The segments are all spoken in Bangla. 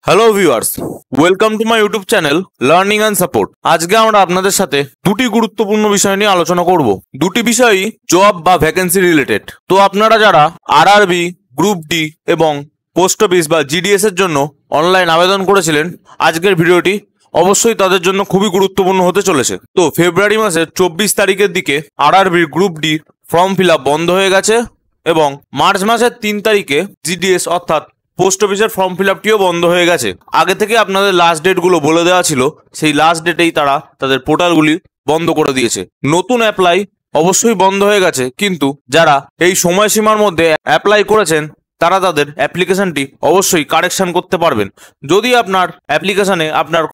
Hello viewers, welcome to my YouTube channel learning and support. আজকে আমরা আপনাদের সাথে দুটি গুরুত্বপূর্ণ বিষয় নিয়ে আলোচনা করব। দুটি বিষয়ই জব বা ভ্যাকেন্সি রিলেটেড। তো আপনারা যারা আরআরবি, গ্রুপ ডি এবং পোস্ট অফিস বা জিডিএস এর জন্য অনলাইন আবেদন করেছিলেন, আজকের ভিডিওটি অবশ্যই তাদের জন্য খুবই গুরুত্বপূর্ণ হতে চলেছে। তো ফেব্রুয়ারি মাসের 24 তারিখের দিকে RRB group D form fill up বন্ধ হয়ে গেছে এবং মার্চ মাসের 3 তারিখে জিডিএস অর্থাৎ পোস্ট অফিসের ফর্ম ফিল আপটিও বন্ধ হয়ে গেছে। আগে থেকে আপনাদের লাস্ট ডেটগুলো বলে দেওয়া ছিল, সেই লাস্ট ডেটেই তারা তাদের পোর্টালগুলি বন্ধ করে দিয়েছে। নতুন অ্যাপ্লাই অবশ্যই বন্ধ হয়ে গেছে, কিন্তু যারা এই সময়সীমার মধ্যে অ্যাপ্লাই করেছেন তারা তাদের অ্যাপ্লিকেশনটি অবশ্যই কারেকশন করতে পারবেন। যদি আপনার অ্যাপ্লিকেশনে আপনার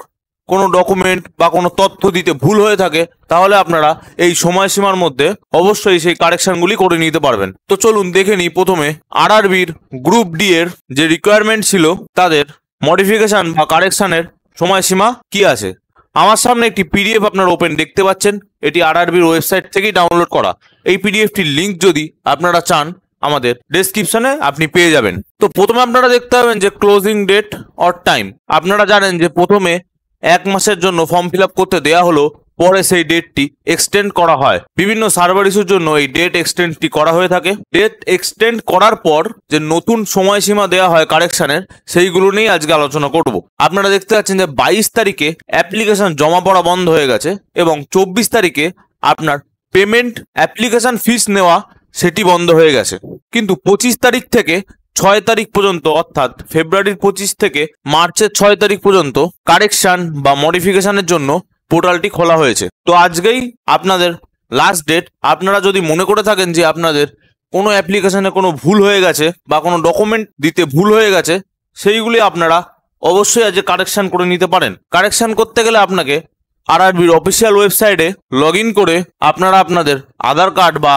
কোনো ডকুমেন্ট বা কোনো তথ্য দিতে ভুল হয়ে থাকে, তাহলে আপনারা এই সময়সীমার মধ্যে অবশ্যই সেই কারেকশনগুলি করে নিতে পারবেন। তো চলুন দেখে নিই প্রথমে আরআরবির গ্রুপ ডি এর যে রিকোয়ারমেন্ট ছিল তাদের মডিফিকেশন বা কারেকশনের সময়সীমা কি আছে। আমার সামনে একটি পিডিএফ আপনারা ওপেন দেখতে পাচ্ছেন, এটি আরআরবির ওয়েবসাইট থেকেই ডাউনলোড করা। এই পিডিএফটির লিঙ্ক যদি আপনারা চান আমাদের ডেসক্রিপশনে আপনি পেয়ে যাবেন। তো প্রথমে আপনারা দেখতে পাবেন যে ক্লোজিং ডেট অর টাইম। আপনারা জানেন যে প্রথমে 1 মাসের জন্য ফর্ম ফিল আপ করতে দেওয়া হলো, পরে সেই ডেটটি এক্সটেন্ড করা হয়। বিভিন্ন সার্ভার ইস্যুর জন্য এই ডেট এক্সটেন্ডটি করা হয়ে থাকে। ডেট এক্সটেন্ড করার পর যে নতুন সময়সীমা দেওয়া হয় কারেকশনের, সেইগুলো নিয়ে আজকে আলোচনা করব। আপনারা দেখতে পাচ্ছেন যে 22 তারিখে অ্যাপ্লিকেশন জমা পড়া বন্ধ হয়ে গেছে এবং 24 তারিখে আপনার পেমেন্ট অ্যাপ্লিকেশন ফিস নেওয়া সেটি বন্ধ হয়ে গেছে। কিন্তু 25 তারিখ থেকে 6 তারিখ পর্যন্ত, অর্থাৎ ফেব্রুয়ারির 25 থেকে মার্চের 6 তারিখ পর্যন্ত কারেকশন বা মডিফিকেশনের জন্য পোর্টালটি খোলা হয়েছে। তো আজকেই আপনাদের লাস্ট ডেট। আপনারা যদি মনে করে থাকেন যে আপনাদের কোনো অ্যাপ্লিকেশনে কোনো ভুল হয়ে গেছে বা কোনো ডকুমেন্ট দিতে ভুল হয়ে গেছে, সেইগুলি আপনারা অবশ্যই আজকে কারেকশন করে নিতে পারেন। কারেকশন করতে গেলে আপনাকে আরআরবির অফিসিয়াল ওয়েবসাইটে লগ ইন করে আপনারা আপনাদের আধার কার্ড বা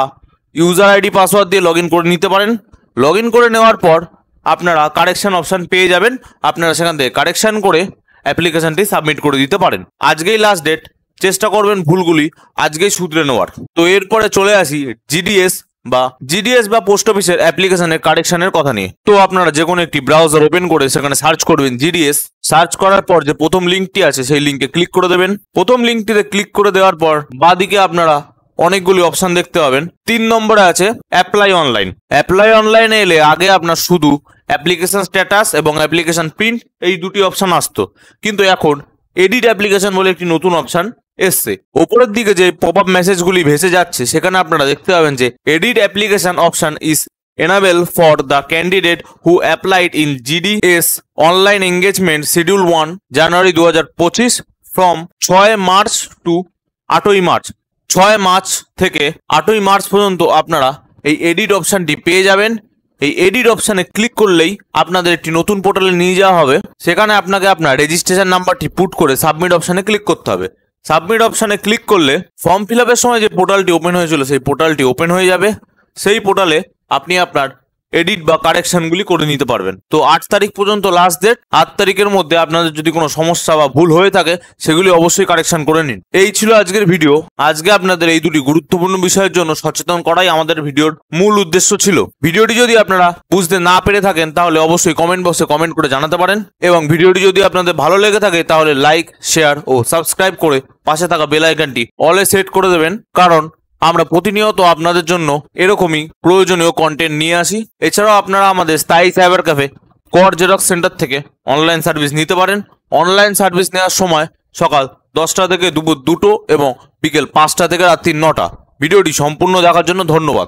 ইউজার আইডি পাসওয়ার্ড দিয়ে লগ ইন করে নিতে পারেন। লগ ইন করে নেওয়ার পর আপনারা কারেকশন অপশান পেয়ে যাবেন। আপনারা সেখান থেকে কারেকশন করে অ্যাপ্লিকেশনটি সাবমিট করে দিতে পারেন। আজকেই লাস্ট ডেট, চেষ্টা করবেন ভুলগুলি আজকেই শুধরে নেওয়ার। তো এরপরে চলে আসি জিডিএস বা পোস্ট অফিসের অ্যাপ্লিকেশনের কারেকশনের কথা নিয়ে। তো আপনারা যে কোনো একটি ব্রাউজার ওপেন করে সেখানে সার্চ করবেন জিডিএস। সার্চ করার পর যে প্রথম লিঙ্কটি আছে সেই লিঙ্কে ক্লিক করে দেবেন। প্রথম লিঙ্কটিতে ক্লিক করে দেওয়ার পর বাঁদিকে আপনারা অনেকগুলি অপশন দেখতে পাবেন। 3 নম্বরে আছে অ্যাপ্লাই অনলাইন। অ্যাপ্লাই অনলাইনে এলে আগে আপনার শুধু অ্যাপ্লিকেশন স্ট্যাটাস এবং অ্যাপ্লিকেশন প্রিন্ট এই দুটি অপশন আসতো, কিন্তু এখন এডিট অ্যাপ্লিকেশন বলে একটি নতুন অপশন এসছে। ওপরের দিকে যে পপ আপ মেসেজগুলি ভেসে যাচ্ছে সেখানে আপনারা দেখতে পাবেন যে edit application option is enable for the candidate who applied in GDS online engagement schedule 1 January 2025 from 6 March to 8ই মার্চ। 6 মার্চ থেকে 8ই মার্চ পর্যন্ত আপনারা এই এডিট অপশানটি পেয়ে যাবেন। এই এডিট অপশানে ক্লিক করলেই আপনাদের একটি নতুন পোর্টালে নিয়ে যাওয়া হবে। সেখানে আপনাকে আপনার রেজিস্ট্রেশন নাম্বারটি পুট করে সাবমিট অপশানে ক্লিক করতে হবে। সাবমিট অপশানে ক্লিক করলে ফর্ম ফিল আপের সময় যে পোর্টালটি ওপেন হয়েছিল সেই পোর্টালটি ওপেন হয়ে যাবে। সেই পোর্টালে আপনি আপনার এডিট বা কারেকশনগুলি করে নিতে পারবেন। তো 8 তারিখ পর্যন্ত লাস্ট ডেট। 8 তারিখের মধ্যে আপনাদের যদি কোনো সমস্যা বা ভুল হয়ে থাকে সেগুলি অবশ্যই কারেকশন করে নিন। এই ছিল আজকের ভিডিও। আজকে আপনাদের এই দুটি গুরুত্বপূর্ণ বিষয়ের জন্য সচেতন করাই আমাদের ভিডিওর মূল উদ্দেশ্য ছিল। ভিডিওটি যদি আপনারা বুঝতে না পেরে থাকেন তাহলে অবশ্যই কমেন্ট বক্সে কমেন্ট করে জানাতে পারেন, এবং ভিডিওটি যদি আপনাদের ভালো লেগে থাকে তাহলে লাইক, শেয়ার ও সাবস্ক্রাইব করে পাশে থাকা বেল আইকনটি অলে সেট করে দেবেন, কারণ আমরা প্রতিনিয়ত আপনাদের জন্য এরকমই প্রয়োজনীয় কন্টেন্ট নিয়ে আসি। এছাড়াও আপনারা আমাদের স্থায়ী সাইবার ক্যাফে কর জেরক্স সেন্টার থেকে অনলাইন সার্ভিস নিতে পারেন। অনলাইন সার্ভিস নেওয়ার সময় সকাল 10টা থেকে দুপুর 2টো এবং বিকেল 5টা থেকে রাত্রি 9টা। ভিডিওটি সম্পূর্ণ দেখার জন্য ধন্যবাদ।